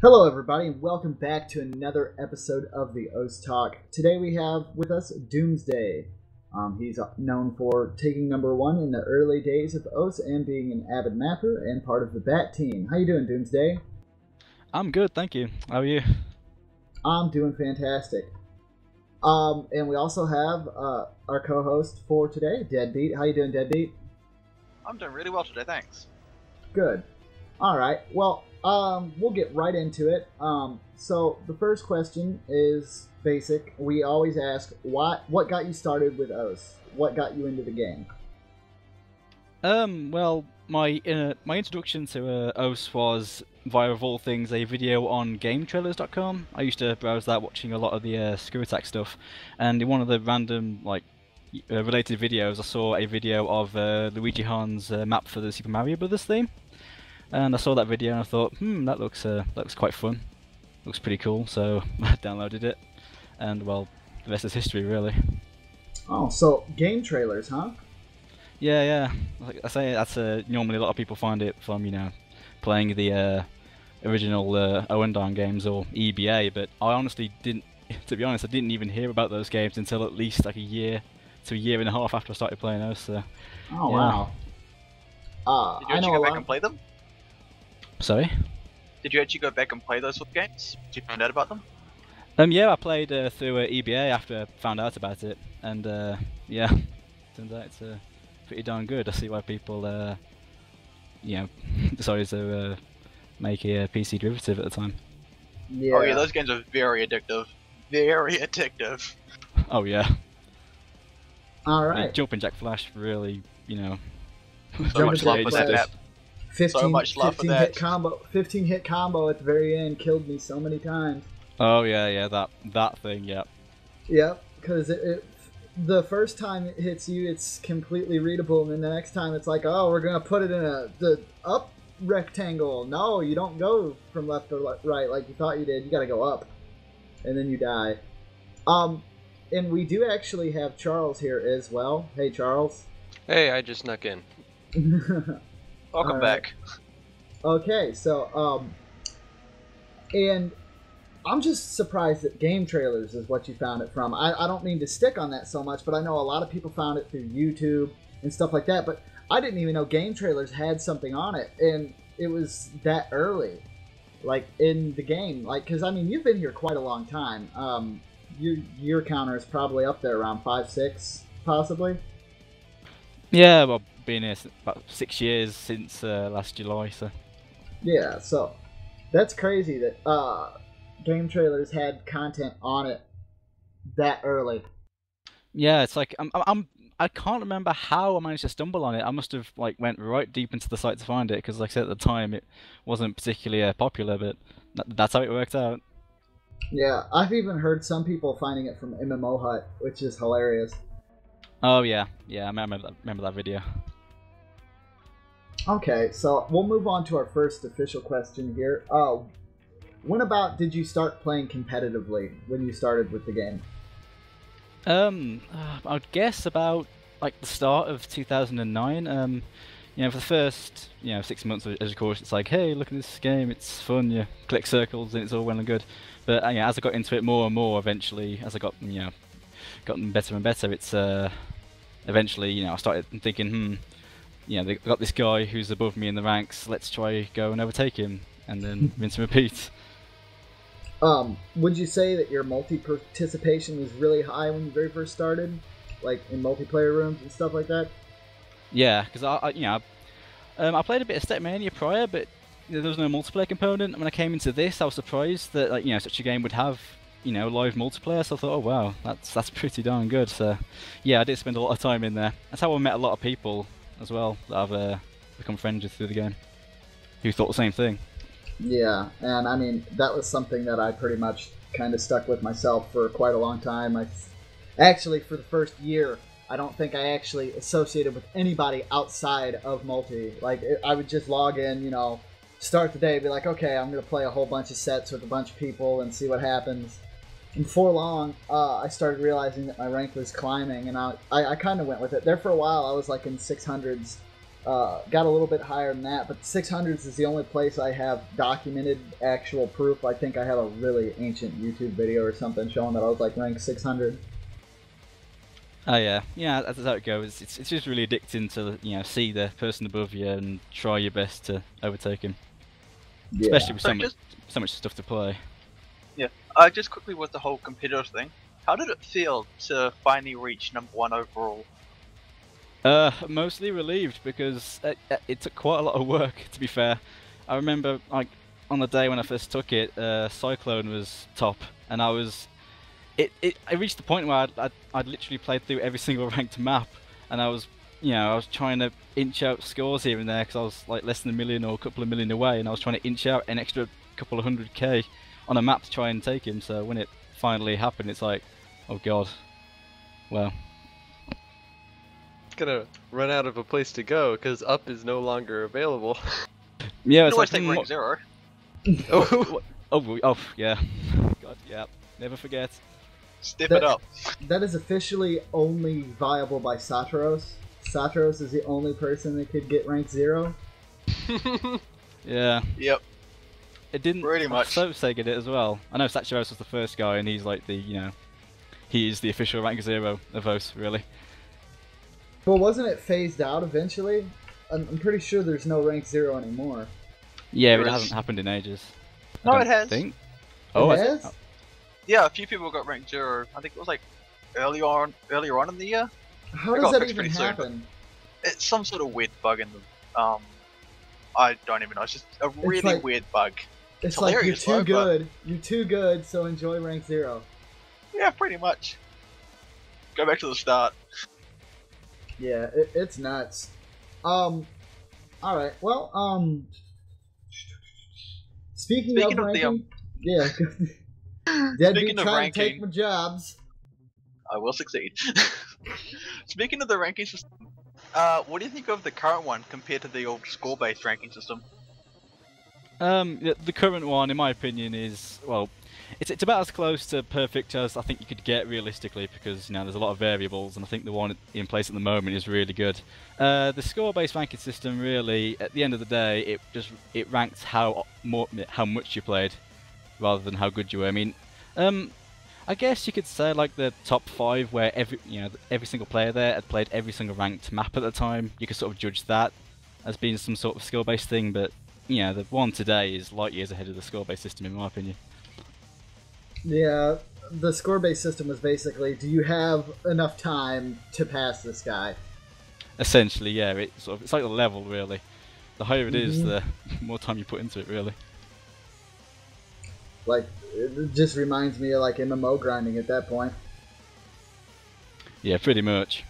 Hello, everybody, and welcome back to another episode of the OS Talk. Today we have with us Doomsday. He's known for taking #1 in the early days of OS and being an avid mapper and part of the BAT team. How you doing, Doomsday? I'm good, thank you. How are you? I'm doing fantastic. And we also have our co-host for today, Deadbeat. How you doing, Deadbeat? I'm doing really well today, thanks. Good. All right. Well, we'll get right into it. So the first question is basic. We always ask, what got you started with OS? What got you into the game? Well, my introduction to OS was via, of all things, a video on GameTrailers.com. I used to browse that, watching a lot of the Screw Attack stuff, and in one of the random related videos, I saw a video of Luigi Han's map for the Super Mario Brothers theme. And I saw that video and I thought, that looks quite fun. Looks pretty cool, so I downloaded it. And, well, the rest is history, really. Oh, so game trailers, huh? Yeah. Like I say, that's normally a lot of people find it from, playing the original Owendarn games or EBA, but I honestly didn't, to be honest, I didn't even hear about those games until at least like a year to a year and a half after I started playing those, so... Oh, yeah. Wow. Did you actually go back and play them? Sorry? Did you actually go back and play those sort of games? Did you find out about them? Yeah, I played through EBA after I found out about it, and yeah, turns out it's pretty darn good. I see why people, decided to make a PC derivative at the time. Yeah. Oh yeah, those games are very addictive. Very addictive. Oh yeah. All I mean, right. Jumping Jack Flash really, So much love for that map. 15, So much love for 15 that. hit combo. 15 hit combo at the very end killed me so many times. Oh yeah, that thing, yeah. Yep, because the first time it hits you, it's completely readable, and then the next time it's like, oh, we're gonna put it in the up rectangle. No, you don't go from left to right like you thought you did. You gotta go up, and then you die. And we do actually have Charles here as well. Hey, Charles. Hey, I just snuck in. Welcome back. Okay, so and I'm just surprised that Game Trailers is what you found it from. I don't mean to stick on that so much, but I know a lot of people found it through YouTube and stuff like that, but I didn't even know Game Trailers had something on it, and it was that early, like, in the game. Like, because, I mean, you've been here quite a long time. Your counter is probably up there around 5, 6, possibly? Yeah, well, been here about 6 years since last July, so... Yeah, so that's crazy that Game Trailers had content on it that early. Yeah, it's like I can't remember how I managed to stumble on it. I must have went right deep into the site to find it, because like I said at the time it wasn't particularly popular, but that's how it worked out. Yeah, I've even heard some people finding it from MMO Hut, which is hilarious. Oh yeah, I remember that video. Okay, so we'll move on to our first official question here. When about did you start playing competitively when you started with the game? I'd guess about the start of 2009. For the first 6 months, of course, it's like, hey, look at this game, it's fun. You click circles and it's all well and good. But as I got into it more and more, eventually, as I got gotten better and better, it's eventually I started thinking, they got this guy who's above me in the ranks. Let's try go and overtake him, and then rinse and repeat. Would you say that your multi-participation was really high when you very first started, like in multiplayer rooms and stuff like that? Yeah, because I played a bit of Stepmania prior, but there was no multiplayer component. And when I came into this, I was surprised that such a game would have live multiplayer. So I thought, oh wow, that's pretty darn good. So yeah, I did spend a lot of time in there. That's how I met a lot of people as well that I've become friends with through the game, who thought the same thing. Yeah, and I mean, that was something that I pretty much kind of stuck with myself for quite a long time. Actually, for the first year, I don't think I actually associated with anybody outside of multi. I would just log in, start the day, be like, okay, I'm going to play a whole bunch of sets with a bunch of people and see what happens. And before long, I started realizing that my rank was climbing, and I kind of went with it. There for a while, I was in 600s, got a little bit higher than that, but 600s is the only place I have documented actual proof. I think I have a really ancient YouTube video or something showing that I was like ranked 600. Oh yeah, that's how it goes. It's just really addicting to see the person above you and try your best to overtake him. Yeah. Especially with So so much stuff to play. Yeah. Just quickly with the whole competitive thing, how did it feel to finally reach #1 overall? Mostly relieved because it took quite a lot of work. To be fair, I remember like on the day when I first took it, Cyclone was top, and I was. I reached the point where I'd literally played through every single ranked map, and I was trying to inch out scores here and there because I was like less than a million or a couple of million away, and I was trying to inch out an extra couple of 100k on a map to try and take him. So when it finally happened, it's like, oh god, well. Gonna run out of a place to go because up is no longer available. Yeah, You it's always like take rank 0. oh yeah, god yeah, never forget. Step it up. That is officially only viable by Satros. Satros is the only person that could get rank 0. Yeah. Yep. It didn't. Pretty much. So did it as well. I know Satros was the first guy, and he's like the he is the official rank 0 of OS, really. Well, wasn't it phased out eventually? I'm pretty sure there's no rank 0 anymore. Yeah, There it is. hasn't happened in ages. No, I it don't has. Think. It Oh, has? Yeah, a few people got ranked 0. I think it was like earlier on in the year. How It does got that fixed even pretty soon, happen? It's some sort of weird bug in the I don't even know. It's just a really like- weird bug. It's like you're hilarious, too though, but- good. You're too good, so enjoy rank 0. Yeah, pretty much. Go back to the start. Yeah, it's nuts. All right. Well, speaking of Speaking of the, ranking, yeah. Deadbeat Speaking of trying to take ranking- my jobs. I will succeed. Speaking of the ranking system, what do you think of the current one compared to the old score-based ranking system? The current one, in my opinion, is well, it's about as close to perfect as I think you could get realistically, because there's a lot of variables, and I think the one in place at the moment is really good. The score-based ranking system, really, at the end of the day, it ranks how much you played, rather than how good you were. I mean, I guess you could say like the top 5, where every single player there had played every single ranked map at the time. You could sort of judge that as being some sort of skill-based thing, but the one today is light years ahead of the score-based system, in my opinion. Yeah, the score-based system was basically, do you have enough time to pass this guy? Essentially, yeah, it's like the level, really. The higher it is, the more time you put into it, really. Like, it just reminds me of like MMO grinding at that point. Yeah, pretty much.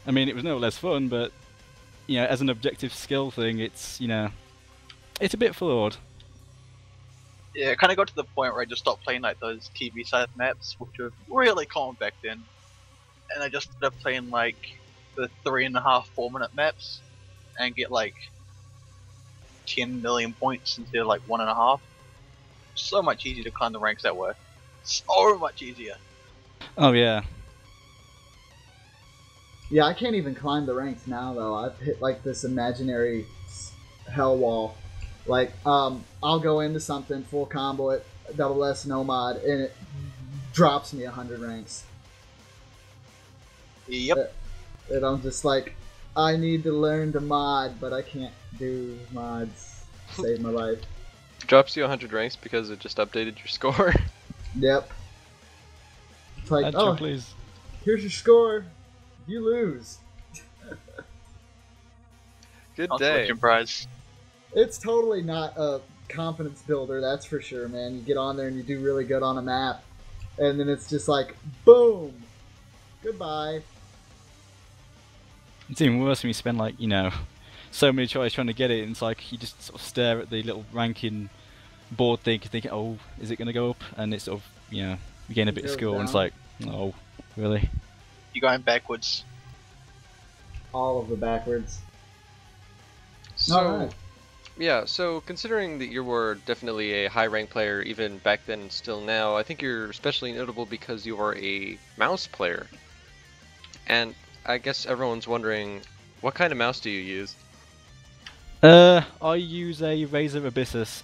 I mean, it was no less fun, but as an objective skill thing, it's it's a bit flawed. Yeah, it kind of got to the point where I just stopped playing like those TV-sized maps, which were really common back then, and I just started playing like the 3.5, 4-minute maps, and get like 10 million points instead of like 1.5. So much easier to climb the ranks that way. So much easier. Oh yeah. Yeah, I can't even climb the ranks now though. I've hit like this imaginary hell wall. Like, I'll go into something, full combo it, double S no mod, and it drops me 100 ranks. Yep. And I'm just like, I need to learn to mod, but I can't do mods. Save my life. Drops you 100 ranks because it just updated your score. Yep. It's like, Add oh, you, please. here's your score. You lose. Good day. Consolation prize. It's totally not a confidence builder, that's for sure, man. You get on there and you do really good on a map, and then it's just like, boom, goodbye. It's even worse when you spend like so many tries trying to get it, and it's like you just sort of stare at the little ranking board thing, thinking, oh, is it going to go up? And it's sort of you gain a bit of Goes score, and it's down. like, oh, really? You're going backwards. All of the backwards. So, Alright. yeah, so considering that you were definitely a high rank player even back then and still now, I think you're especially notable because you are a mouse player. And I guess everyone's wondering, what kind of mouse do you use? I use a Razer Abyssus.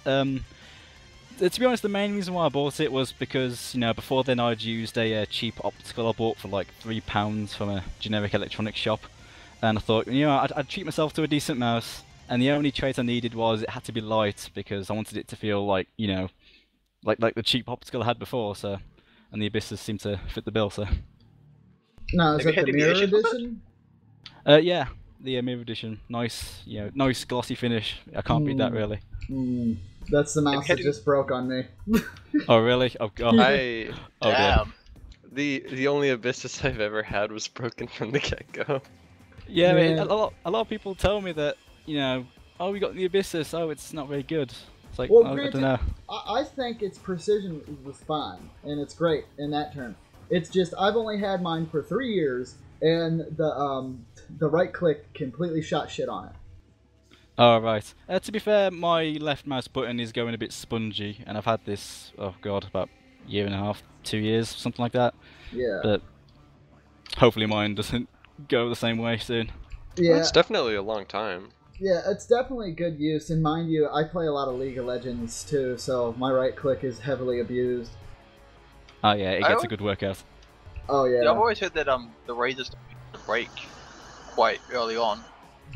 To be honest, the main reason why I bought it was because, before then I'd used a cheap optical I bought for like £3 from a generic electronics shop, and I thought, I'd treat myself to a decent mouse, and the only trait I needed was it had to be light because I wanted it to feel like, like the cheap optical I had before. So, and the Abyssus seemed to fit the bill. So, No, is Have you that had the any mirror issues with it? edition? yeah, the mirror edition, nice, nice glossy finish. I can't beat that really. That's the mouse had that any- just broke on me. Oh really? Oh god. I Oh dear. Damn. the only Abyssus I've ever had was broken from the get-go. Yeah, I mean, Yeah. a lot of people tell me that, oh, we got the Abyssus, oh, it's not very good. It's like, Well, oh, I granted, don't know. I think its precision was fine, and it's great in that term. It's just I've only had mine for 3 years, and the right click completely shot shit on it. Oh, right. To be fair, my left mouse button is going a bit spongy, and I've had this, oh god, about a year and a half, 2 years, something like that. Yeah, But hopefully mine doesn't go the same way soon. yeah, That's definitely a long time. yeah. It's definitely good use, and mind you, I play a lot of League of Legends too, so my right click is heavily abused. Oh yeah, it I gets a al- good workout. Oh Yeah, I've yeah. always heard that the Razors break quite early on.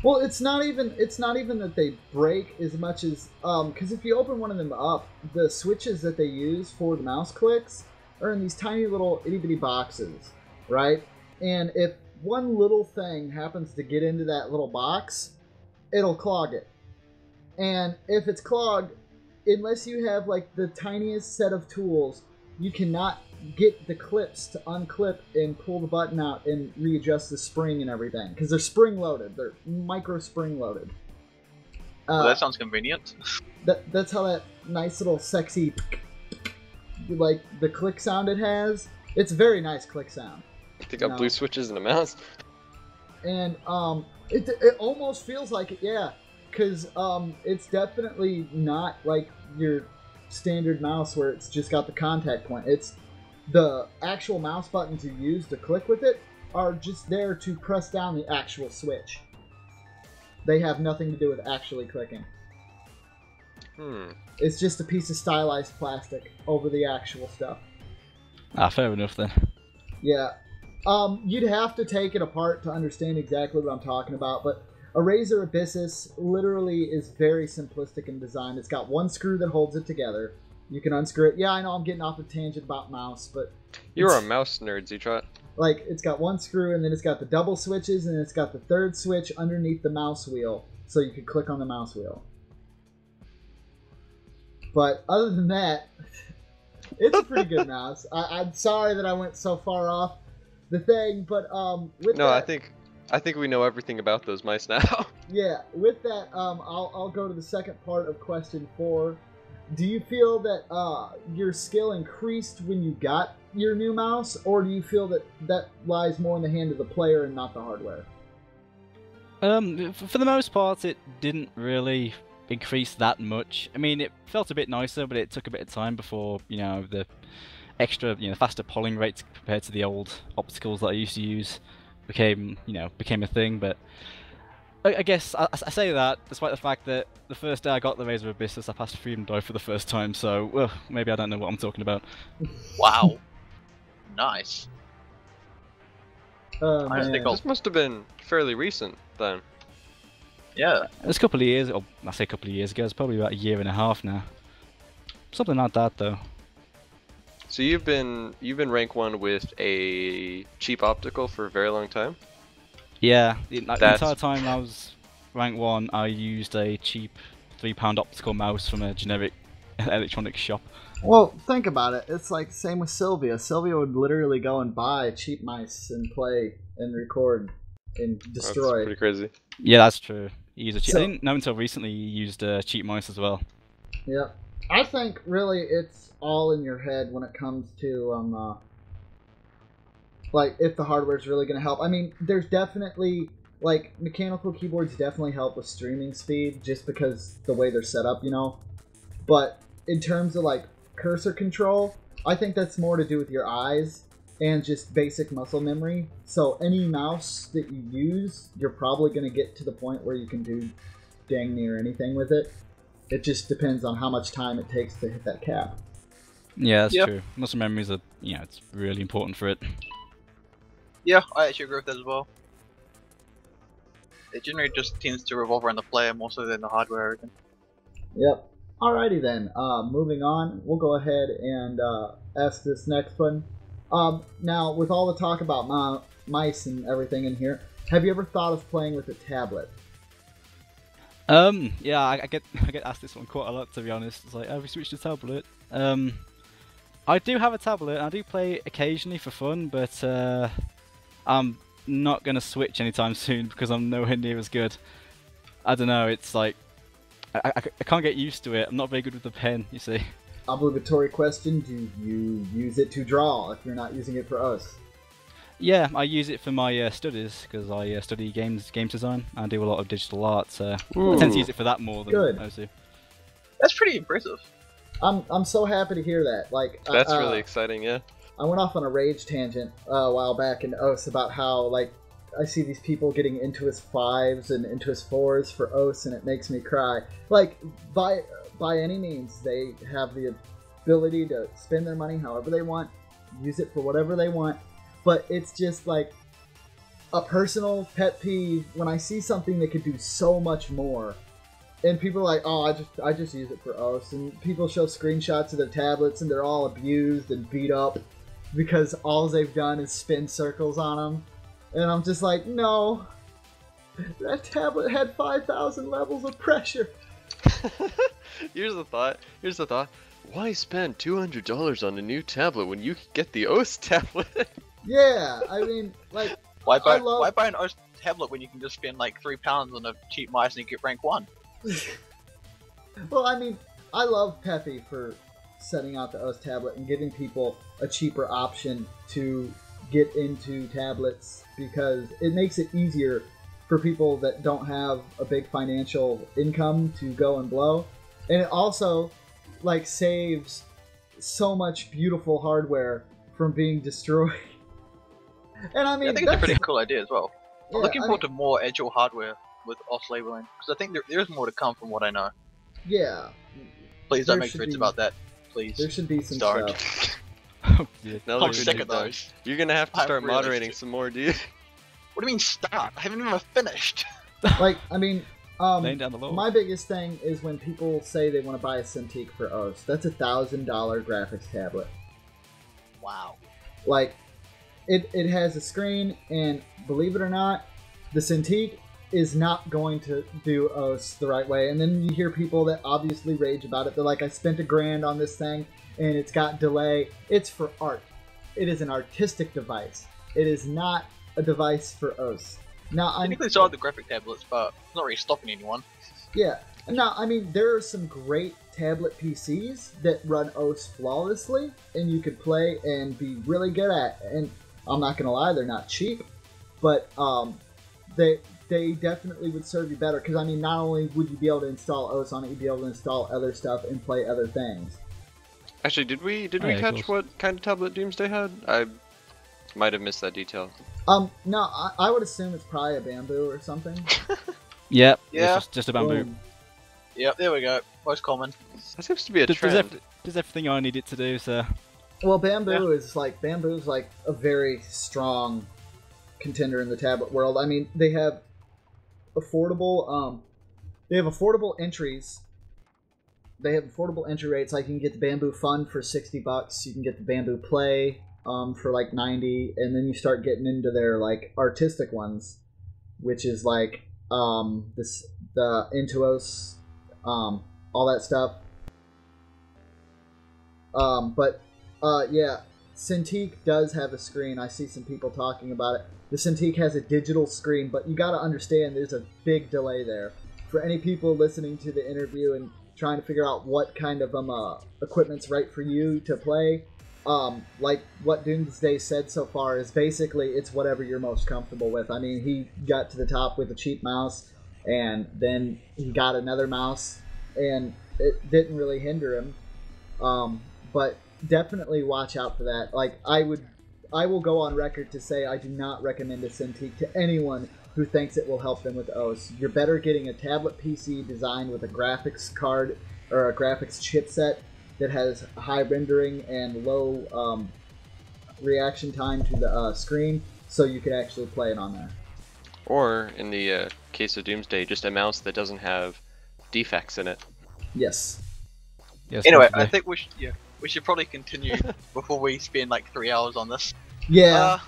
Well, it's not even that they break as much as because if you open one of them up, the switches that they use for the mouse clicks are in these tiny little itty bitty boxes, right? And if one little thing happens to get into that little box, it'll clog it. And if it's clogged, unless you have like the tiniest set of tools, you cannot get the clips to unclip and pull the button out and readjust the spring and everything because they're spring loaded. They're micro spring loaded. Well, that sounds convenient. That's how that nice little sexy like the click sound it has. It's a very nice click sound. They got No. blue switches and a mouse. And it almost feels like it, yeah, because it's definitely not like your standard mouse where it's just got the contact point. It's the actual mouse buttons you use to click with it are just there to press down the actual switch. They have nothing to do with actually clicking. It's just a piece of stylized plastic over the actual stuff. Ah, fair enough then. Yeah. You'd have to take it apart to understand exactly what I'm talking about, but a Razer Abyssus literally is very simplistic in design. It's got one screw that holds it together. You can unscrew it. Yeah, I know I'm getting off a tangent about mouse, but You're a it's- mouse nerd, Z-Trot. like it's got one screw, and then it's got the double switches, and then it's got the third switch underneath the mouse wheel, so you can click on the mouse wheel. But other than that, it's a pretty good mouse. I'm sorry that I went so far off the thing, but with No, that, I think we know everything about those mice now. yeah, with that, I'll go to the second part of question 4. Do you feel that your skill increased when you got your new mouse, or do you feel that that lies more in the hand of the player and not the hardware? For the most part, it didn't really increase that much. I mean, it felt a bit nicer, but it took a bit of time before, the extra, faster polling rates compared to the old opticals that I used to use became a thing. But I guess I say that despite the fact that the first day I got the Razer Abyssus, I passed Freedom Dive for the first time. So, well, maybe I don't know what I'm talking about. Wow. Nice. Oh, I just think man. This must have been fairly recent then. Yeah. It was a couple of years, or I say a couple of years ago. It's probably about a year and a half now. Something like that, though. So you've been rank 1 with a cheap optical for a very long time? Yeah, the That's- entire time I was rank 1, I used a cheap £3 optical mouse from a generic electronics shop. Well, think about it. It's like same with Sylvia. Sylvia would literally go and buy cheap mice and play and record and That's destroy. pretty crazy. Yeah, that's true. He used a cheap. So- I didn't know until recently he used a cheap mice as well. Yep. I think really it's all in your head when it comes to like if the hardware's really going to help. I mean, there's definitely like mechanical keyboards definitely help with streaming speed just because the way they're set up, But in terms of like cursor control, I think that's more to do with your eyes and just basic muscle memory. So any mouse that you use, you're probably going to get to the point where you can do dang near anything with it. It just depends on how much time it takes to hit that cap. Yeah, that's Yep. true. Muscle memories are, it's really important for it. Yeah, I actually agree with that as well. It generally just tends to revolve around the player more so than the hardware. Yep. Alrighty then. Moving on, we'll go ahead and ask this next one. Now, with all the talk about mice and everything in here, have you ever thought of playing with a tablet? Yeah, I get asked this one quite a lot, to be honest. It's like, have you switched to tablet? I do have a tablet, and I do play occasionally for fun, but I'm not gonna switch anytime soon because I'm nowhere near as good. I don't know, it's like, I can't get used to it. I'm not very good with the pen, you see. Obligatory question, do you use it to draw if you're not using it for us? Yeah, I use it for my studies, because I study game design. I do a lot of digital art, so I tend to use it for that more than Good. those do. That's pretty impressive. I'm so happy to hear that. Like That's really exciting, yeah. I went off on a rage tangent a while back in OS about how, like, I see these people getting into his 5s and into his 4s for OS, and it makes me cry. Like, by any means, they have the ability to spend their money however they want, use it for whatever they want, but it's just like a personal pet peeve when I see something that could do so much more. And people are like, oh, I just use it for OS. And people show screenshots of their tablets and they're all abused and beat up because all they've done is spin circles on them. And I'm just like, no. That tablet had 5,000 levels of pressure. Here's the thought. Why spend $200 on a new tablet when you can get the OS tablet? Yeah, I mean, like, Why buy I an OS tablet when you can just spend like £3 on a cheap mice and you get rank 1? Well, I mean, I love Peppy for setting out the OS tablet and giving people a cheaper option to get into tablets because it makes it easier for people that don't have a big financial income to go and blow. And it also, like, saves so much beautiful hardware from being destroyed. And I mean, I think it's a pretty cool idea as well. Yeah, I'm looking I forward mean, to more agile hardware with OS labeling because I think there's more to come from what I know. yeah, Please There don't make should threads be- about that. Please. there should be some Darn. stuff. Now I'm that sick you're of done, those. you're gonna have to I'm start really moderating sick. some more, dude. What do you mean start? I haven't even finished. Like, I mean, Laying down the law. my biggest thing is when people say they want to buy a Cintiq for OS. That's $1,000 graphics tablet. Wow. Like, it has a screen, and believe it or not, the Cintiq is not going to do OS the right way. And then you hear people that obviously rage about it. They're like, I spent $1,000 on this thing, and it's got delay. It's for art. It is an artistic device. It is not a device for OS. Now, I think they saw the graphic tablets, but it's not really stopping anyone. Yeah. Now, I mean, there are some great tablet PCs that run OS flawlessly, and you could play and be really good at. And I'm not gonna lie, they're not cheap, but they definitely would serve you better. Because I mean, not only would you be able to install OS on it, you'd be able to install other stuff and play other things. Actually, did we yeah, catch cool. what kind of tablet Doomsday had? I might have missed that detail. No, I would assume it's probably a Bamboo or something. Yep. Yeah. It's just a bamboo. Boom. Yep, there we go. Most common. That seems to be a Does trend. everything I need it to do, so. Well, Bamboo's like a very strong contender in the tablet world. I mean, they have affordable entries. They have affordable entry rates. Like, you can get the Bamboo Fun for $60. You can get the Bamboo Play for like $90, and then you start getting into their like artistic ones, which is like the Intuos, all that stuff. Yeah, Cintiq does have a screen. I see some people talking about it. The Cintiq has a digital screen, but you got to understand there's a big delay there. For any people listening to the interview and trying to figure out what kind of equipment's right for you to play, like what Doomsday said so far is basically it's whatever you're most comfortable with. I mean, he got to the top with a cheap mouse, and then he got another mouse, and it didn't really hinder him. But definitely watch out for that. Like, I will go on record to say I do not recommend a Cintiq to anyone who thinks it will help them with OS. You're better getting a tablet PC designed with a graphics card or a graphics chipset that has high rendering and low reaction time to the screen, so you can actually play it on there. Or, in the case of Doomsday, just a mouse that doesn't have defects in it. Yes. Yes, Anyway, definitely. I think we should probably continue before we spend like 3 hours on this. Yeah.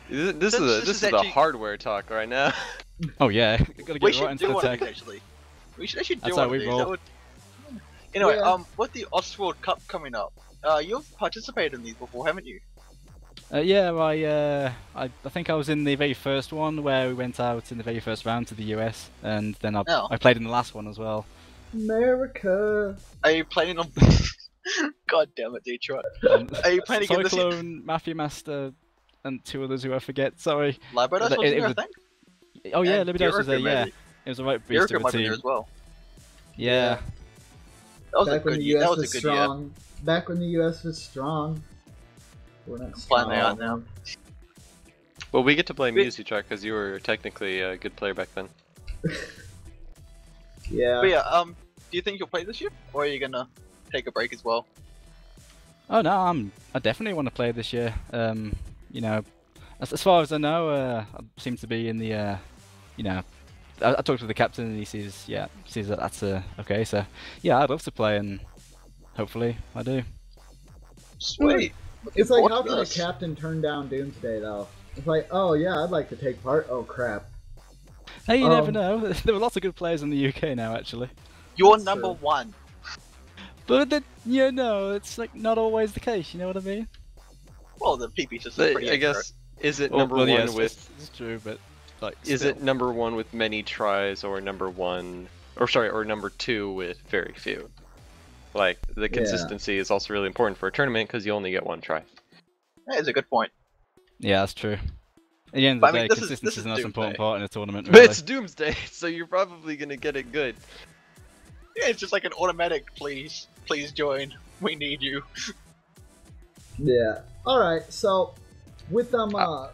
This This is is the actually- hardware talk right now. Oh yeah, gotta We get right should into do the one of tech. these actually. We should actually do That's one how of we these. roll. That would... Anyway, Yeah. with the World Cup coming up, you've participated in these before, haven't you? Yeah, I think I was in the very first one where we went out in the very first round to the US, and then Oh. I played in the last one as well. America. Are you planning on? God damn it, Detroit. And Are you planning to get this? Cyclone, Mafia Master, and 2 others who I forget. Sorry. Librados It- was it there, I was- think. Oh yeah, And Libidos was there. Jericho, Yeah, maybe. it was a right beast Jericho of a might be there team. as well. Yeah. That was a Back when good the year. US That was was a good year. strong. Back when the US was strong. We're not Flying they are strong. now. Well, we get to blame We- you, C-Truck, because you were technically a good player back then. Yeah. But yeah, do you think you'll play this year, or are you gonna take a break as well? Oh no, I definitely want to play this year. You know, as far as I know, I seem to be in the, you know, I talked to the captain and he sees that that's okay. So yeah, I'd love to play and hopefully I do. Sweet. It's like, Looking how forward to can a this. captain turn down Doomsday, though? It's like, oh yeah, I'd like to take part. Oh crap. Hey, you never Um, know. There are lots of good players in the UK now, actually. You're That's number true. one. But you know, it's like not always the case. You know what I mean? Well, the PP system's But pretty I accurate. guess, is it Well, number well, one yes, with... it's true, but like, Is still. it number one with many tries, or number one... Or sorry, or number two with very few? Like, the consistency is also really important for a tournament, because you only get one try. That is a good point. Yeah, that's true. At the end of But the I day, mean, this is- consistency this is is the most important Doomsday. part in a tournament. But Really. it's Doomsday, so you're probably gonna get it good. Yeah, it's just like an automatic. Please join. We need you. Yeah. All right. So, with the OW.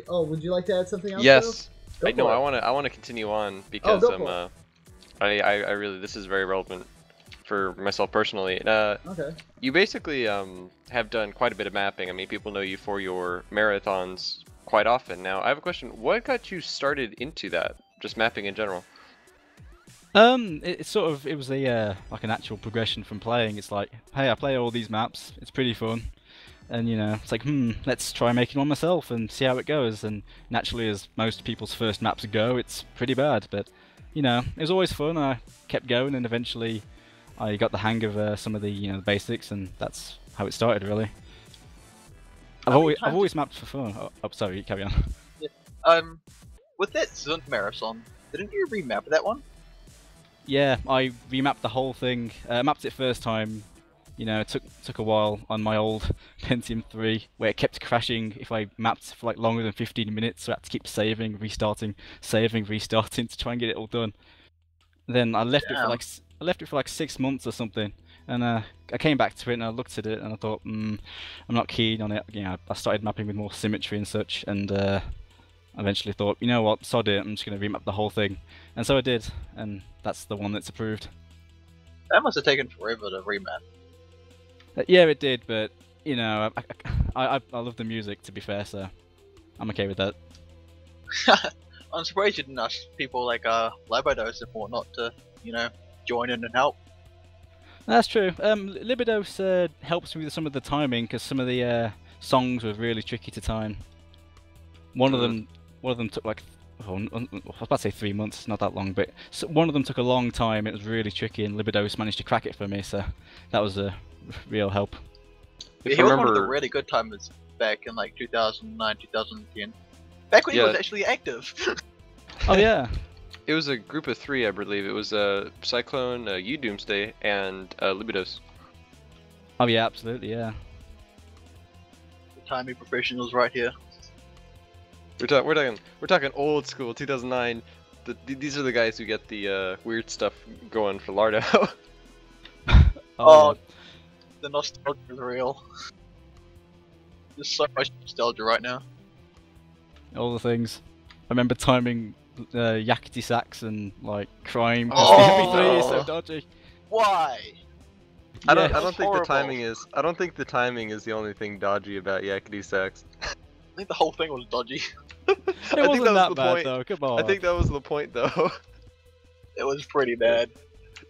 Oh, would you like to add something else? Yes, Go I know. for it. I want to continue on because go for I really, this is very relevant for myself personally. Okay. You basically have done quite a bit of mapping. I mean, people know you for your marathons quite often. Now, I have a question. What got you started into that? Just mapping in general. It sort of, it was a like an actual progression from playing. It's like, hey, I play all these maps. It's pretty fun, and you know, it's like, let's try making one myself and see how it goes. And naturally, as most people's first maps go, it's pretty bad. But you know, it was always fun. I kept going, and eventually, I got the hang of some of the the basics, and that's how it started really. I've How many always times- mapped for fun. Oh, sorry, carry on. With that Zund marathon, didn't you remap that one? Yeah, I remapped the whole thing. Mapped it first time. You know, it took a while on my old Pentium 3, where it kept crashing if I mapped for like longer than 15 minutes. So I had to keep saving, restarting to try and get it all done. Then I left it for like 6 months or something, and I came back to it and I looked at it and I thought, I'm not keen on it. You know, I started mapping with more symmetry and such, and I eventually thought, you know what, sod it, I'm just going to remap the whole thing. And so I did, and that's the one that's approved. That must have taken forever to remap. Yeah, it did, but you know, I love the music, to be fair, so I'm okay with that. I'm surprised you didn't ask people like Librados and whatnot to, join in and help. That's true. Libidos helps me with some of the timing, because some of the songs were really tricky to time. One of them took like, I was about to say 3 months, not that long, but one of them took a long time. It was really tricky, and Libidos managed to crack it for me, so that was a real help. Yeah, If he I was one of the remember- really good timers back in like 2009, 2010. Back when he Yeah. was actually active. Oh yeah, It was a group of three, I believe. It was Cyclone, you Doomsday, and Libidos. oh yeah, absolutely, yeah. The timing professionals right here. We're talking old school, 2009. These are the guys who get the weird stuff going for Lardo. Oh, yeah. the nostalgia is real. There's so much nostalgia right now. All the things. remember timing yakety sax and like crying because Oh, the MP3 is so no. dodgy. Why? I don't Yeah. think the horrible. timing is. I don't think the timing is the only thing dodgy about yakety sax. I think the whole thing was dodgy. It I think wasn't that was that the bad point. though. Come on. I think that was the point, though. It was pretty bad.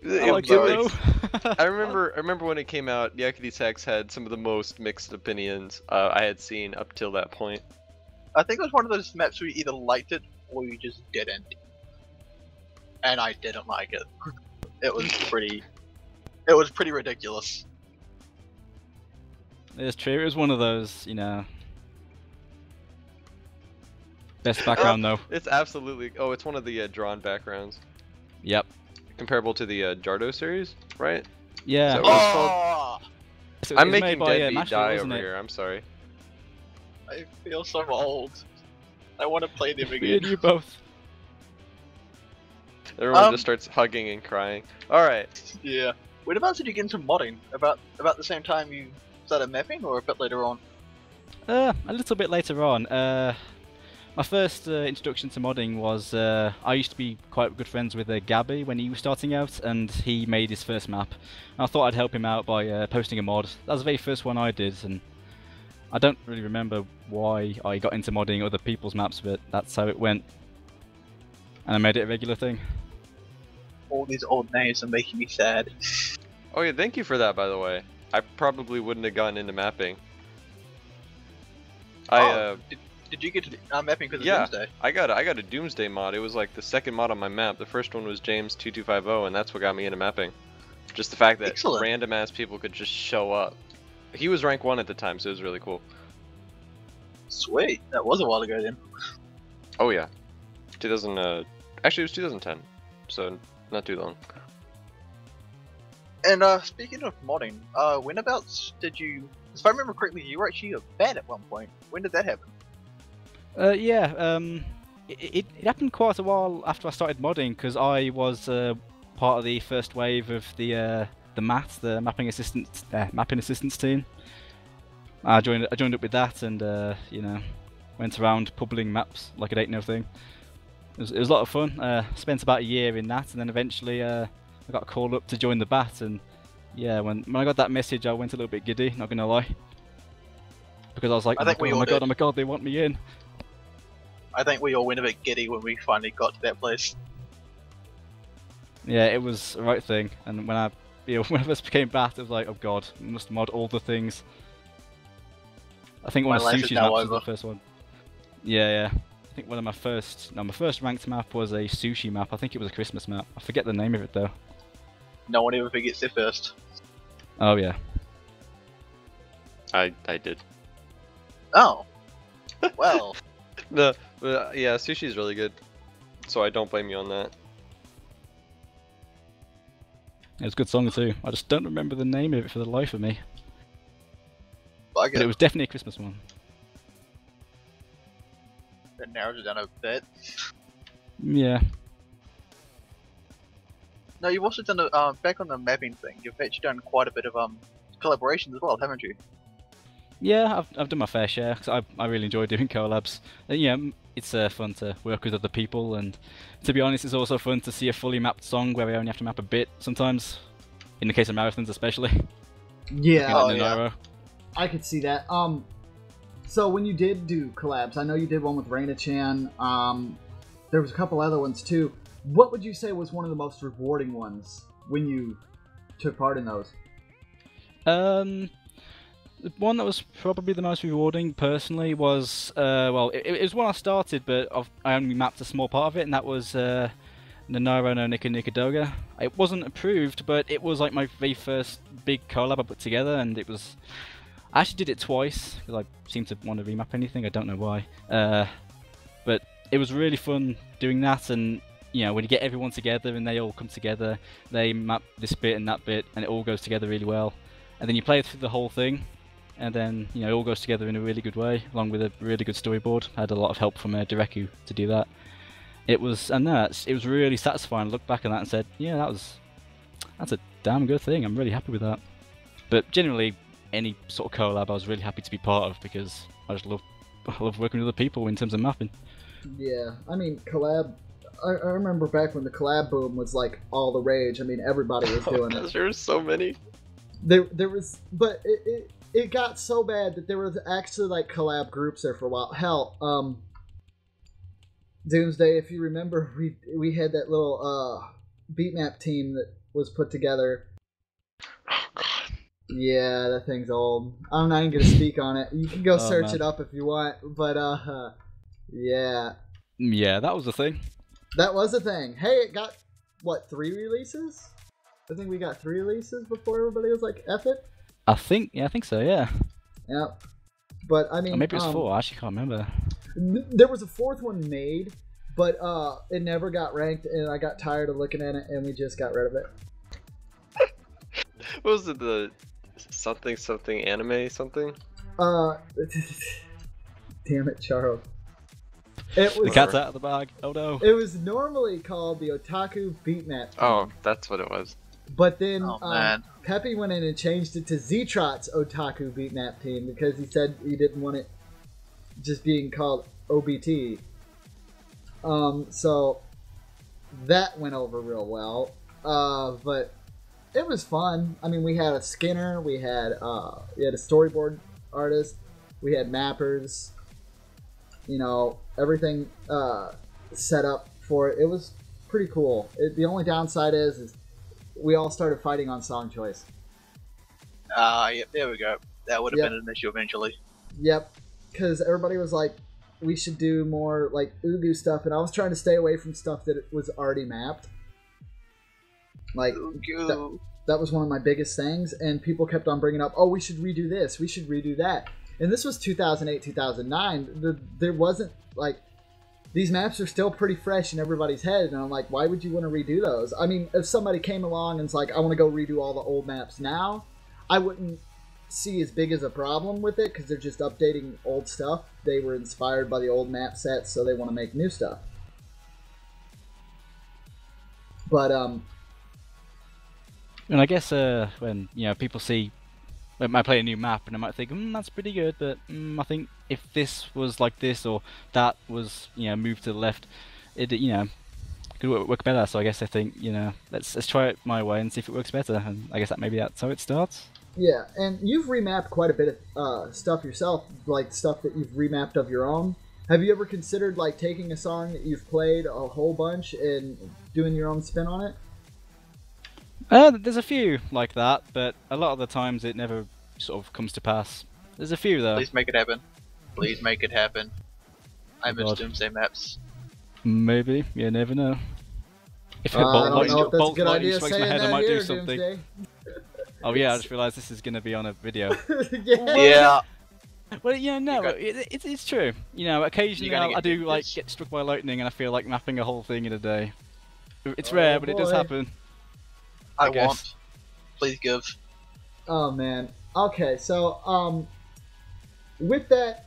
I like it sorry. though. I remember when it came out, yakety sax had some of the most mixed opinions I had seen up till that point. I think it was one of those maps where you either liked it or you just didn't. And I didn't like it. It was pretty ridiculous. It's true. It was one of those, you know. Best background though. It's absolutely. Oh, it's one of the drawn backgrounds, Yep. comparable to the Jardo series, right? Yeah. So- What's called- Oh, So I'm it was making made by, Deadbeat Mashal, die wasn't over it? here. I'm sorry. I feel so old. I want to play them Me and again. you both. Everyone just starts hugging and crying. All right. Yeah. Whenabouts did you get into modding? About the same time you started mapping, or a bit later on? A little bit later on. My first introduction to modding was I used to be quite good friends with Gabby when he was starting out, and he made his first map. And I thought I'd help him out by posting a mod. That was the very first one I did, and I don't really remember why I got into modding other people's maps, but that's how it went. And I made it a regular thing. All these old names are making me sad. Oh yeah, thank you for that, by the way. I probably wouldn't have gotten into mapping. Did you get to mapping because of Yeah. Doomsday? I got a Doomsday mod. It was like the second mod on my map. The first one was James2250, and that's what got me into mapping. Just the fact that Excellent. random ass people could just show up. He was rank 1 at the time, so it was really cool. Sweet. That was a while ago then. Oh yeah, 2000. Actually, it was 2010, so not too long. And speaking of modding, whenabouts did you? If I remember correctly, you were actually a bat at one point. When did that happen? It happened quite a while after I started modding, because I was part of the first wave of the MAT, the mapping assistance team. I joined up with that, and you know, went around publishing maps like it ain't no thing. It was a lot of fun. Spent about a year in that, and then eventually I got called up to join the BAT, and yeah, when I got that message, I went a little bit giddy, not gonna lie, because I was like, I think we all oh did. my god, they want me in. I think we all went a bit giddy when we finally got to that place. Yeah, it was the right thing, and when I first became BAT, it was like, oh god, I must mod all the things. I think one My of life is Sushi's now maps was over. the first one. Yeah. I think one of my first ranked map was a sushi map. I think it was a Christmas map. I forget the name of it though. No one ever forgets their first. Oh yeah. I did. Oh. Well. No, but yeah, sushi's really good, so I don't blame you on that. It was a good song too. I just don't remember the name of it for the life of me. I But it was definitely a Christmas one. That narrows it down a bit. Yeah. No, you've also done a, back on the mapping thing. You've actually done quite a bit of collaborations as well, haven't you? Yeah, I've done my fair share, 'cause I really enjoy doing collabs. Yeah, it's fun to work with other people, and to be honest, it's also fun to see a fully mapped song where we only have to map a bit sometimes. In the case of marathons, especially. Yeah, Oh, Like yeah. Nairo. I could see that. So when you did do collabs, I know you did one with Raina-chan. There was a couple other ones too. What would you say was one of the most rewarding ones when you took part in those? The one that was probably the most rewarding personally was, well, it was when I started, but I only mapped a small part of it, and that was Nanaro no Nika Nika Doga. It wasn't approved, but it was like my very first big collab I put together, and it was... I actually did it twice, because I seem to want to remap anything, I don't know why. But it was really fun doing that, and you know, when you get everyone together and they all come together, they map this bit and that bit, and it all goes together really well. And then you play through the whole thing, and then you know, it all goes together in a really good way, along with a really good storyboard. I had a lot of help from Dereku to do that. It was really satisfying to look back on that and said, yeah, that's a damn good thing. I'm really happy with that. But generally, any sort of collab I was really happy to be part of, because I love working with other people in terms of mapping. Yeah, I mean, collab. I remember back when the collab boom was like all the rage. I mean, everybody was doing it. There's so many. There was, but it got so bad that there was actually like collab groups there for a while. Hell, Doomsday, if you remember, we had that little beat map team that was put together. Oh god. Yeah, that thing's old. I'm not even gonna speak on it. You can go search man. it up if you want, but yeah, Yeah, that was the thing. that was a thing. Hey, it got what, 3 releases? I think we got 3 releases before everybody was like, F it. I think so. Yeah. Yep. But I mean, Or maybe it was 4. I actually can't remember. There was a 4th one made, but it never got ranked, and I got tired of looking at it, and we just got rid of it. What was it? The something anime something? Damn it, Charles. It The was cat's out of the bag. Oh no. it was normally called the Otaku Beat Map team, Oh, that's what it was. but then Oh, man. Peppy went in and changed it to Z-Trot's Otaku Beat Map team because he said he didn't want it just being called OBT. So that went over real well. But it was fun. I mean, we had a Skinner, we had a storyboard artist, we had mappers. You know, everything set up for it. It was pretty cool. The only downside is we all started fighting on song choice. Yeah, there we go. That would have Yep. been an issue eventually. Yep, because everybody was like, we should do more like Ugu stuff, and I was trying to stay away from stuff that was already mapped. Like that was one of my biggest things, and people kept on bringing up, oh, we should redo this, we should redo that. And this was 2008, 2009. There wasn't like, these maps are still pretty fresh in everybody's head, and I'm like, why would you want to redo those? I mean, if somebody came along and it's like, I want to go redo all the old maps now, I wouldn't see as big as a problem with it, because they're just updating old stuff. They were inspired by the old map sets, so they want to make new stuff. But And I guess when people see when I play a new map, and I might think, that's pretty good, but I think if this was like this or that was moved to the left, it could work better. So I guess I think let's try it my way and see if it works better. And I guess that's how it starts. yeah, and you've remapped quite a bit of stuff yourself, like stuff that you've remapped of your own. Have you ever considered like taking a song that you've played a whole bunch and doing your own spin on it? There's a few like that, but a lot of the times it never sort of comes to pass. There's a few though. Please make it happen. Please make it happen. I miss God. Doomsday maps. Maybe, you never know. If I don't know if that's a good lightning idea strikes my saying head, I that might here, do something. Doomsday. Oh yeah, I just realised this is going to be on a video. Yeah. Well, no, got- it's true. Occasionally You're gonna I get do like this. get struck by lightning, and I feel like mapping a whole thing in a day. It's Oh, rare, but it does boy. happen. I guess. want. Please give. Oh man. Okay, so with that,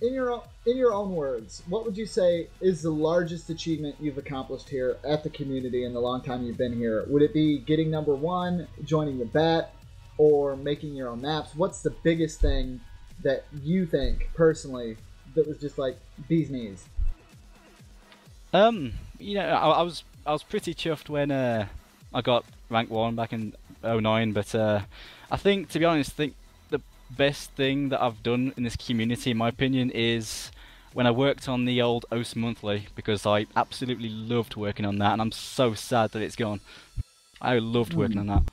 in your own words, what would you say is the largest achievement you've accomplished here at the community in the long time you've been here? Would it be getting number 1, joining the BAT, or making your own maps? What's the biggest thing that you think personally that was just like bee's knees? I was pretty chuffed when I got rank 1 back in 2009, but I think, to be honest, the best thing that I've done in this community, in my opinion, is when I worked on the old OS Monthly, because I absolutely loved working on that, and I'm so sad that it's gone. I loved working on that.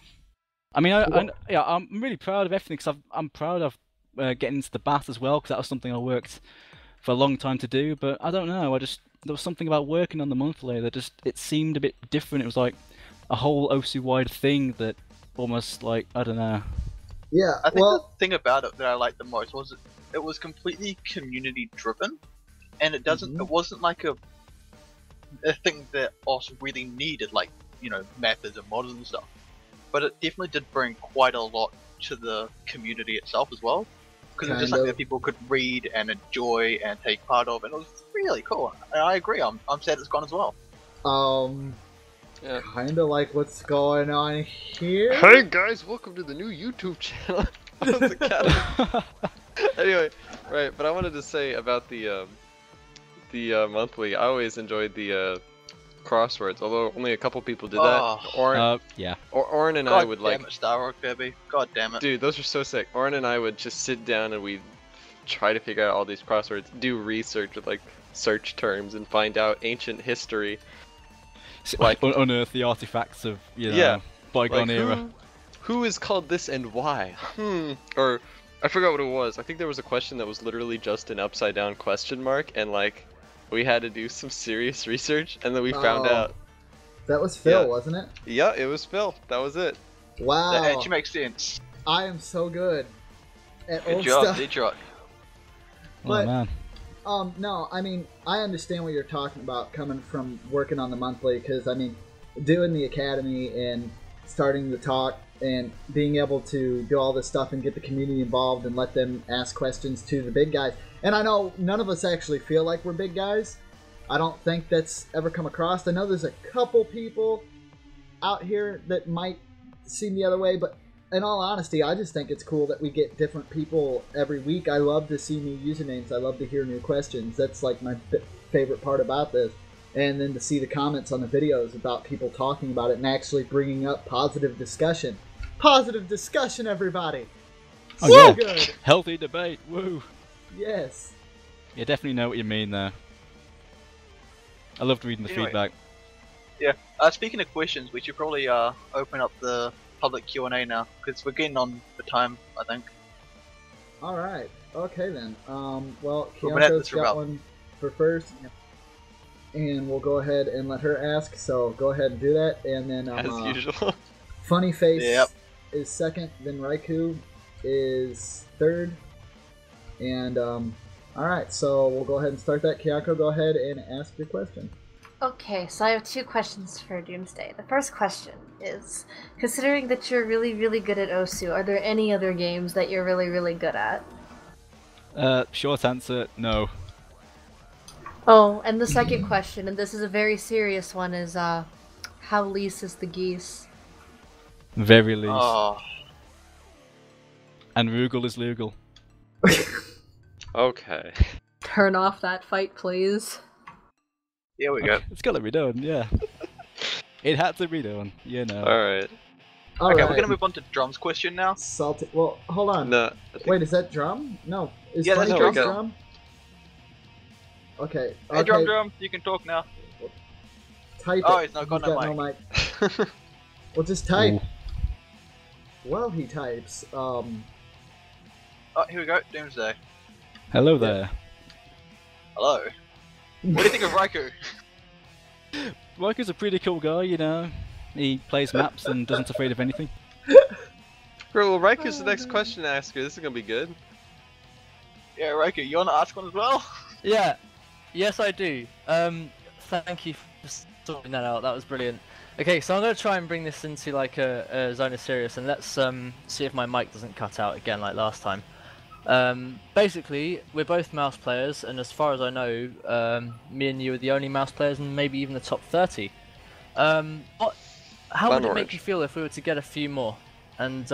I mean, I'm really proud of everything, because I'm proud of getting into the BAT as well, because that was something I worked for a long time to do, but I don't know, there was something about working on the monthly that it seemed a bit different. It was like a whole OSU-wide thing that almost like, I don't know. Yeah, I think well, the thing about it that I liked the most was it was completely community driven, and it doesn't. It wasn't like a thing that us really needed, like methods and models and stuff. But it definitely did bring quite a lot to the community itself as well, because it was just Kind like of. that people could read and enjoy and take part of, and it was really cool. And I agree. I'm sad it's gone as well. Yeah. Kind of like what's going on here. Hey guys, welcome to the new YouTube channel. The cat. Anyway, right, but I wanted to say about the the monthly, I always enjoyed the crosswords. Although only a couple people did Oh. that. Oren, Yeah. Oren and God I would damn like, it, Star Rock Kirby. God damn it. dude, those are so sick. Oren and I would just sit down and we'd try to figure out all these crosswords, do research with like search terms, and find out ancient history. Like unearth the artifacts of bygone Like, era. who is called this and why? Or I forgot what it was. I think there was a question that was literally just an upside down question mark, and like we had to do some serious research, and then we found out. That was Phil, Yeah. wasn't it? Yeah, it was Phil. That was it. Wow. That actually makes sense. I am so good at Good old job, stuff. Detroit. But- Oh man. No, I mean, I understand what you're talking about coming from working on the monthly, because, I mean, doing the academy and starting the talk and being able to do all this stuff and get the community involved and let them ask questions to the big guys. And I know none of us actually feel like we're big guys. I don't think that's ever come across. I know there's a couple people out here that might seem the other way, but in all honesty, I just think it's cool that we get different people every week. I love to see new usernames. I love to hear new questions. That's like my favorite part about this. And then to see the comments on the videos about people talking about it and actually bringing up positive discussion. Positive discussion, everybody! Oh, So yeah. good! Healthy debate. Woo. Yes. You definitely know what you mean there. I loved reading the Anyway. feedback. Speaking of questions, we should probably open up the public Q&A now, because we're getting on the time, I think. Alright. Okay then. Well, We've been at Kyoko's this for got about- one for first. And we'll go ahead and let her ask, so go ahead and do that. And then As usual. Funny Face Yep. is second, then Raikou is third. And, alright, so we'll go ahead and start that. Kyoko, go ahead and ask your question. Okay, so I have 2 questions for Doomsday. The first question is, considering that you're really, really good at Osu, are there any other games that you're really, really good at? Short answer, no. Oh, and the second question, and this is a very serious one, is how lease is the geese? Very least. Oh, And Rugal is legal. Okay. Turn off that fight, please. here we go. It's gotta be done, yeah. It had to be done, you know. Alright. Alright. Okay, we're gonna move on to Drum's question now. Salty. Well, hold on. No. I think- Wait, is that Drum? No. Is Yeah, Funny that's Face Drum. Drum? Okay. Hey, Okay. Drum, you can talk now. Type Oh, it. he's not got no mic. Well, just type. Ooh. Well, he types. Oh, here we go, Doomsday. Hello there. Hello. What do you think of Raikou? Riku's a pretty cool guy, you know. He plays maps and doesn't afraid of anything. Great, well, Raiku's the next question asker. This is gonna be good. Yeah, Raikou, you wanna ask one as well? Yeah, yes I do. Thank you for sorting that out. That was brilliant. Okay, so I'm gonna try and bring this into like a zone of serious, and let's see if my mic doesn't cut out again like last time. Basically, we're both mouse players, and as far as I know, me and you are the only mouse players, and maybe even the top 30. How would it make you feel if we were to get a few more? And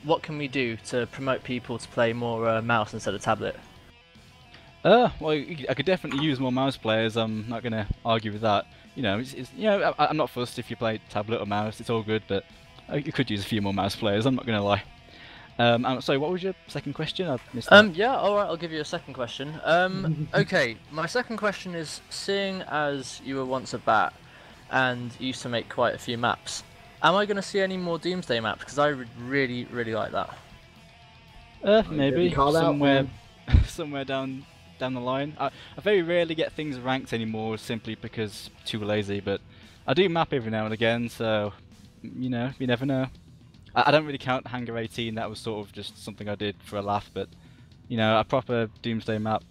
what can we do to promote people to play more mouse instead of tablet? Well, I could definitely use more mouse players. I'm not gonna argue with that. You know, I'm not fussed if you play tablet or mouse. It's all good, but you could use a few more mouse players. I'm not gonna lie. Sorry, what was your second question? I missed that. Yeah, alright, I'll give you a second question. Okay, my second question is, seeing as you were once a bat and used to make quite a few maps, am I going to see any more Doomsday maps? Because I would really, really like that. Maybe you called out, somewhere, man. somewhere down the line. I very rarely get things ranked anymore, simply because too lazy. But I do map every now and again, so you know, you never know. I don't really count Hangar 18. That was sort of just something I did for a laugh. But you know, a proper Doomsday map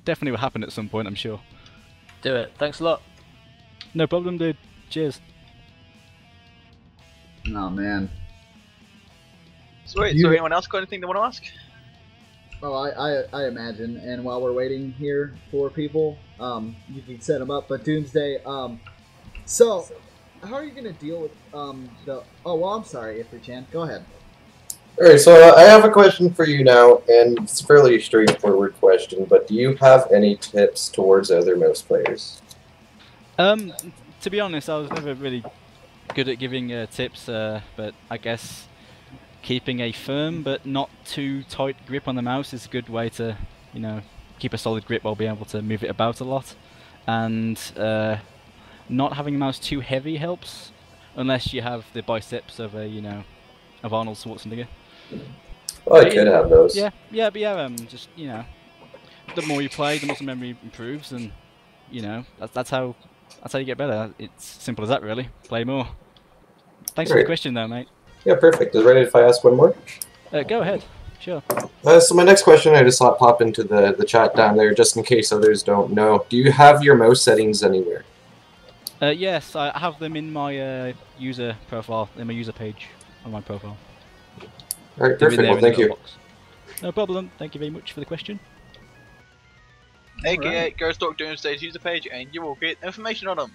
definitely will happen at some point, I'm sure. Do it. Thanks a lot. No problem, dude. Cheers. Oh man. Sweet, You- so anyone else got anything they want to ask? Well, I imagine. And while we're waiting here for people, you can set them up. But Doomsday, so how are you gonna deal with the? Oh well, I'm sorry, Ifri-chan. Go ahead. Alright, so I have a question for you now, and it's a fairly straightforward question, but do you have any tips towards other mouse players? To be honest, I was never really good at giving tips, but I guess keeping a firm but not too tight grip on the mouse is a good way to, you know, keep a solid grip while being able to move it about a lot. And not having the mouse too heavy helps, unless you have the biceps of a, you know, of Arnold Schwarzenegger. Well, I could have those. Yeah, just, you know, the more you play, the muscle memory improves, and you know, that's how you get better. It's simple as that, really. Play more. Thanks for the question, though, mate. Yeah, perfect. Is it ready if I ask one more? Go ahead. Sure. So my next question, I just thought pop into the chat down there, just in case others don't know. Do you have your mouse settings anywhere? Yes, I have them in my user profile, in my user page on my profile. Alright, perfect. Well, thank you. Box. No problem. Thank you very much for the question. AKA, go stalk Doomsday's user page and you will get information on them.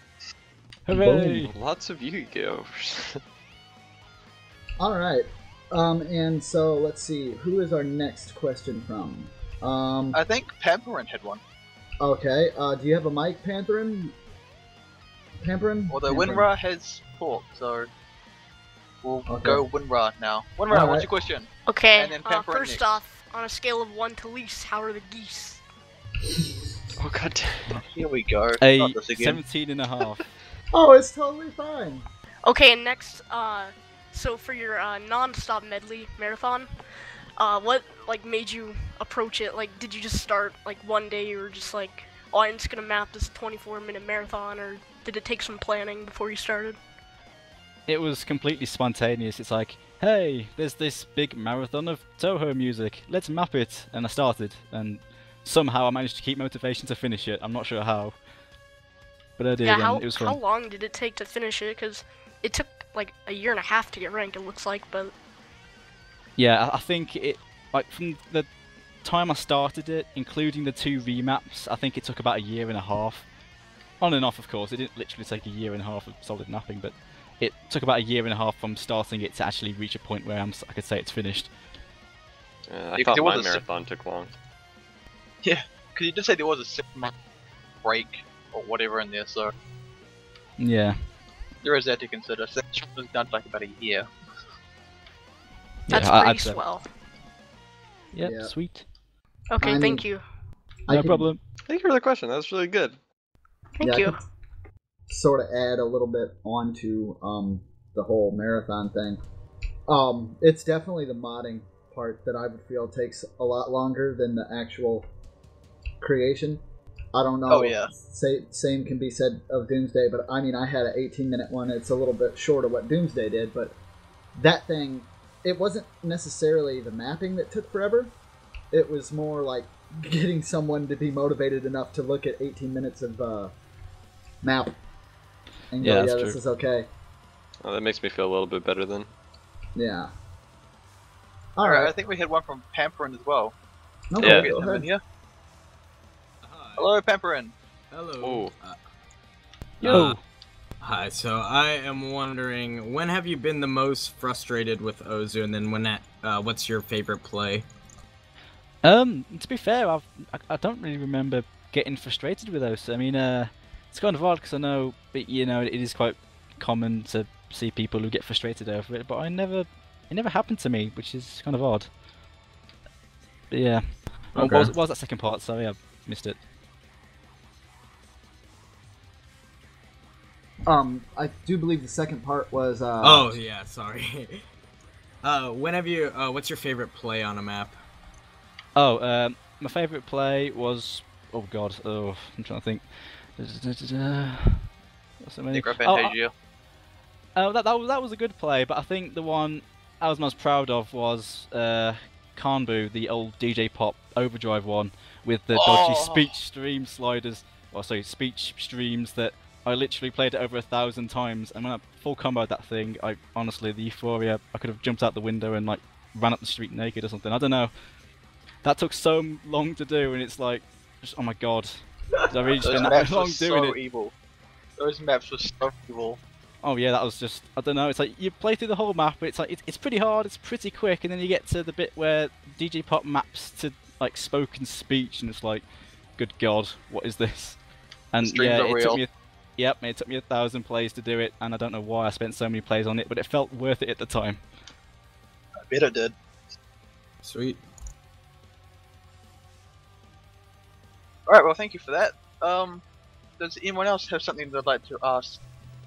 Hooray! Lots of Yu-Gi-Oh! Alright. And so, let's see. Who is our next question from? I think Pamperin had one. Okay. Do you have a mic, Pantherin? Pamperin? Although Pamperin. Winra has talked, so we'll go Winra now. Winra, Alright. what's your question? Okay, And then Pamperin first next. off, on a scale of 1 to least, how are the geese? Oh god damn. Here we go. A Not this again. 17.5. Oh, it's totally fine. Okay, and next, so for your non-stop medley marathon, what like made you approach it? Like, did you just start like one day you were just like, oh, I'm just gonna map this 24-minute marathon, or did it take some planning before you started? It was completely spontaneous. It's like, hey, there's this big marathon of Toho music. Let's map it. And I started, and somehow I managed to keep motivation to finish it. I'm not sure how, but I did, Yeah, and it was how fun. long did it take to finish it? Because it took like a year and a half to get ranked, it looks like, but... Yeah, I think it, like, from the time I started it, including the 2 remaps, I think it took about a year and a half. On and off, of course. It didn't literally take a year and a half of solid mapping, but it took about a year and a half from starting it to actually reach a point where I could say it's finished. I Because thought it was my a marathon took long. Yeah, because you did say there was a 6-month break or whatever in there, so Yeah. there is that to consider. So that was done to like about a year. That's yeah, pretty I'd say. swell. Yep, Yeah. sweet. Okay, I thank mean- you. I No can- problem. Thank you for the question. That was really good. Thank I you. could sort of add a little bit onto the whole marathon thing. It's definitely the modding part that I would feel takes a lot longer than the actual creation. I don't know. Oh, yeah. Same can be said of Doomsday, but I mean, I had an 18-minute one. It's a little bit short of what Doomsday did, but that thing, it wasn't necessarily the mapping that took forever. It was more like getting someone to be motivated enough to look at 18 minutes of map and go, Yeah, yeah, that's this true. is okay. Oh, that makes me feel a little bit better then. Yeah. Alright, I Alright. think we had one from Pamperin as well. No, Yeah. Get go him in ahead. here. Hi. Hello, Pamperin. Hello. Oh. Yo. Hi. So I am wondering, when have you been the most frustrated with Ozu, and then what's your favorite play? To be fair, I don't really remember getting frustrated with those. I mean, it's kind of odd because I know, you know, it is quite common to see people who get frustrated over it, but it never happened to me, which is kind of odd. But yeah, Okay. what was that second part? Sorry, I missed it. I do believe the second part was. Oh yeah, sorry. When have you? What's your favorite play on a map? Oh, my favourite play was. Oh god, I'm trying to think. What's so many? Necro Fantasia. That was a good play, but I think the one I was most proud of was Kanbu, the old DJ Pop Overdrive one, with the dodgy speech stream sliders. Or sorry, speech streams that I literally played it over 1,000 times, and when I full comboed that thing, I honestly, the euphoria, I could have jumped out the window and like ran up the street naked or something. I don't know. That took so long to do, and it's like, just, oh my god, did I really Those spend maps that were long doing so it? evil. Those maps were so evil. Oh yeah, that was just, I don't know, it's like you play through the whole map, but it's like it's pretty hard, it's pretty quick, and then you get to the bit where DJ Pop maps to like spoken speech, and it's like, good God, what is this? And streams yeah, are it real. took me, yep, it took me 1,000 plays to do it, and I don't know why I spent so many plays on it, but it felt worth it at the time. I bet it did. Sweet. Alright, well, thank you for that. Does anyone else have something they'd like to ask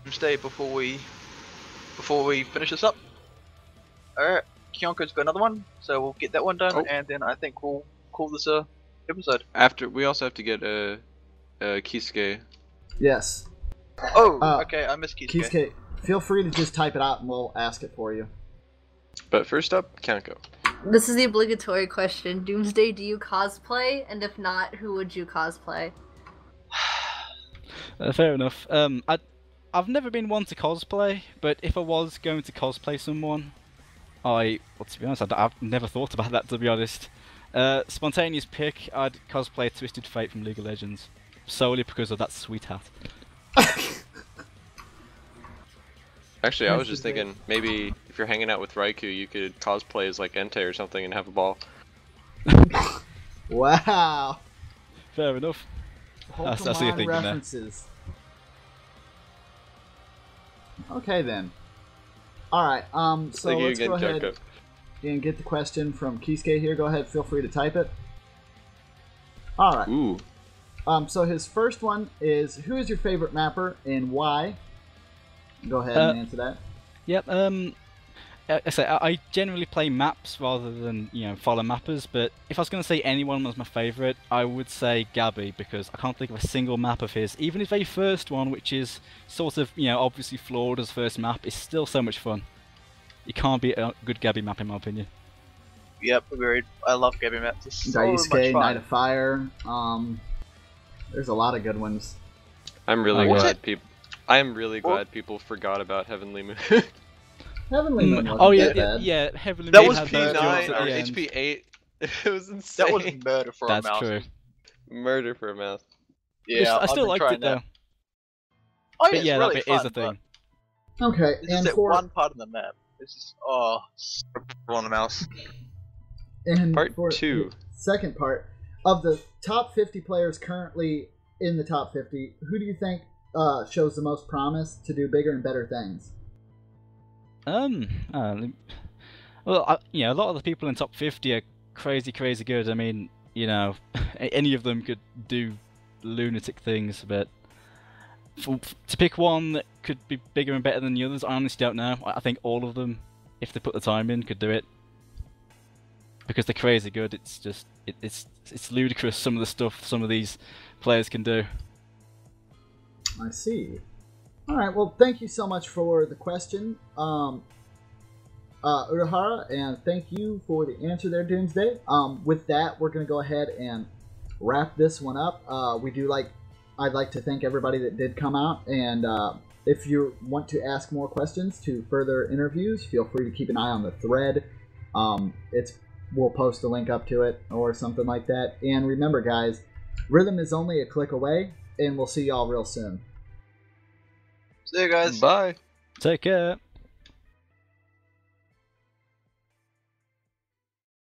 Doomsday before we finish this up? Alright, Kyonko's got another one, so we'll get that one done, and then I think we'll call this a episode. After, we also have to get a Kisuke. Yes. Oh, okay, I missed Kisuke. Kisuke, feel free to just type it out and we'll ask it for you. But first up, Kyonko. This is the obligatory question. Doomsday, do you cosplay? And if not, who would you cosplay? Fair enough. I've never been one to cosplay, but if I was going to cosplay someone, well, to be honest, I've never thought about that, to be honest. Spontaneous pick, I'd cosplay Twisted Fate from League of Legends, solely because of that sweet hat. Actually, I was just thinking, maybe if you're hanging out with Raikou, you could cosplay as like Entei or something and have a ball. Wow. Fair enough. That's what you're thinking references. Okay then. Alright, so let's go ahead and get the question from Kisuke here. Go ahead, feel free to type it. Alright. Ooh. So his first one is, who is your favorite mapper and why? Go ahead and answer that. Yep, I generally play maps rather than, follow mappers, but if I was going to say anyone was my favourite, I would say Gabby, because I can't think of a single map of his. Even his very first one, which is sort of, obviously flawed as first map, is still so much fun. You can't beat a good Gabby map in my opinion. Yep, agreed. I love Gabby maps. It's so much Daisuke, fun. Night of Fire, there's a lot of good ones. I'm really glad people forgot about Heavenly Moon. Heavenly Moon wasn't oh that bad. yeah, Heavenly That Moon was had those jokes P9 at or the end. HP8. It was insane. That was murder for a That's mouse. true. Murder for a mouse. Yeah, I still liked it though. Oh yeah, But yeah, it's really that bit fun, is a thing. Okay, It's just and that for one part of the map. It's just on the mouse. and Part for 2. the second part of the top 50 players currently in the top 50, who do you think shows the most promise to do bigger and better things? Well, a lot of the people in top 50 are crazy good. I mean, any of them could do lunatic things, but to pick one that could be bigger and better than the others, I honestly don't know. I think all of them, if they put the time in, could do it. Because they're crazy good, it's just, it's ludicrous some of the stuff some of these players can do. I see. Alright, well, thank you so much for the question, Urahara, and thank you for the answer there, Doomsday. With that, we're going to go ahead and wrap this one up. I'd like to thank everybody that did come out, and if you want to ask more questions to further interviews, feel free to keep an eye on the thread. We'll post a link up to it or something like that. And remember, guys, rhythm is only a click away, and we'll see y'all real soon. See you guys. Bye. Take care.